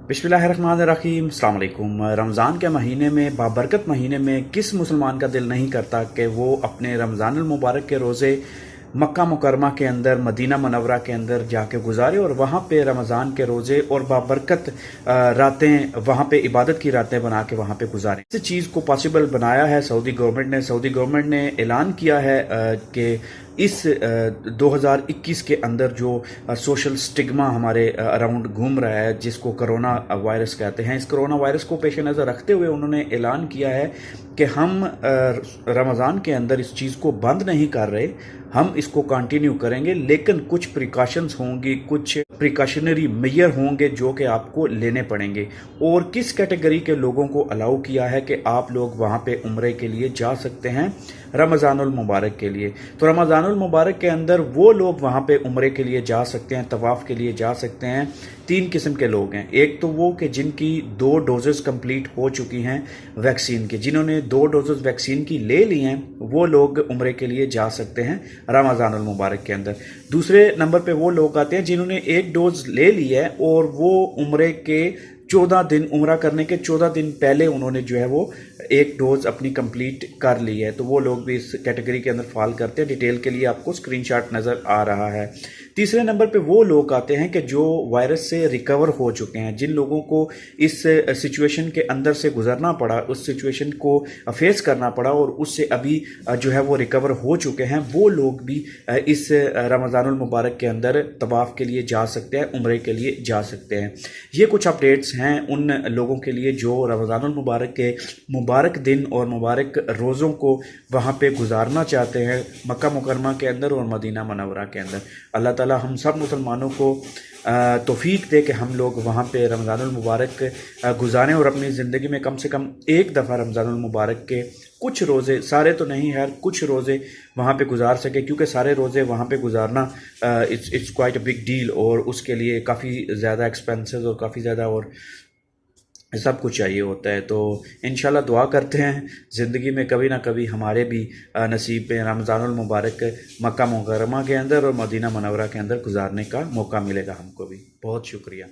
बिस्मिल्लाहिर्रहमानिर्रहीम, अस्सलाम वालेकुम। रमज़ान के महीने में, बाबरकत महीने में किस मुसलमान का दिल नहीं करता कि वो अपने रमज़ानुल मुबारक के रोज़े मक्का मुकरमा के अंदर, मदीना मनवरा के अंदर जाके गुजारे और वहाँ पे रमज़ान के रोज़े और बाबरकत रातें, वहाँ पे इबादत की रातें बना के वहाँ पे गुजारें। इस चीज़ को पॉसिबल बनाया है सऊदी गवर्नमेंट ने ऐलान किया है कि इस 2021 के अंदर जो सोशल स्टिग्मा हमारे अराउंड घूम रहा है, जिसको कोरोना वायरस कहते हैं, इस कोरोना वायरस को पेश नज़र रखते हुए उन्होंने ऐलान किया है कि हम रमज़ान के अंदर इस चीज़ को बंद नहीं कर रहे, हम इसको कंटिन्यू करेंगे, लेकिन कुछ प्रिकॉशंस होंगी, कुछ प्रिकॉशनरी मेजर होंगे जो कि आपको लेने पड़ेंगे। और किस कैटेगरी के लोगों को अलाउ किया है कि आप लोग वहाँ पे उम्रे के लिए जा सकते हैं रमज़ानुल मुबारक के लिए। तो रमज़ानुल मुबारक के अंदर वो लोग वहाँ पे उम्रे के लिए जा सकते हैं, तवाफ़ के लिए जा सकते हैं। 3 किस्म के लोग हैं। एक तो वो कि जिनकी 2 डोजेस कंप्लीट हो चुकी हैं वैक्सीन की, जिन्होंने 2 डोजेस वैक्सीन की ले ली हैं, वो लोग उम्रे के लिए जा सकते हैं रमज़ानुल मुबारक के अंदर। दूसरे नंबर पे वो लोग आते हैं जिन्होंने 1 डोज ले ली है और वो उम्रे के 14 दिन, उम्रा करने के 14 दिन पहले उन्होंने जो है वो 1 डोज अपनी कंप्लीट कर ली है। तो वो लोग भी इस कैटेगरी के अंदर फॉल करते हैं। डिटेल के लिए आपको स्क्रीनशॉट नज़र आ रहा है। तीसरे नंबर पे वो लोग आते हैं कि जो वायरस से रिकवर हो चुके हैं, जिन लोगों को इस सिचुएशन के अंदर से गुजरना पड़ा, उस सिचुएशन को फेस करना पड़ा और उससे अभी जो है वो रिकवर हो चुके हैं, वो लोग भी इस रमज़ानुल मुबारक के अंदर तवाफ़ के लिए जा सकते हैं, उम्रे के लिए जा सकते हैं। ये कुछ अपडेट्स हैं उन लोगों के लिए जो रमज़ानुल मुबारक के मुबारक दिन और मुबारक रोज़ों को वहाँ पे गुजारना चाहते हैं, मक्का मुकरमा के अंदर और मदीना मनवरा के अंदर। अल्लाह ताला हम सब मुसलमानों को तौफीक दे कि हम लोग वहाँ पे रमज़ानुल मुबारक गुजारें और अपनी ज़िंदगी में कम से कम एक दफ़ा रमज़ानुल मुबारक के कुछ रोज़े, सारे तो नहीं यार, कुछ रोज़े वहाँ पे गुजार सके, क्योंकि सारे रोज़े वहाँ पे गुजारना it's quite a big deal और उसके लिए काफ़ी ज़्यादा एक्सपेंसेस और काफ़ी ज़्यादा और सब कुछ चाहिए होता है। तो इंशाल्लाह दुआ करते हैं ज़िंदगी में कभी ना कभी हमारे भी नसीब में रमज़ानुल मुबारक मक्का मुकरमा के अंदर और मदीना मनवरा के अंदर गुजारने का मौका मिलेगा हमको भी। बहुत शुक्रिया।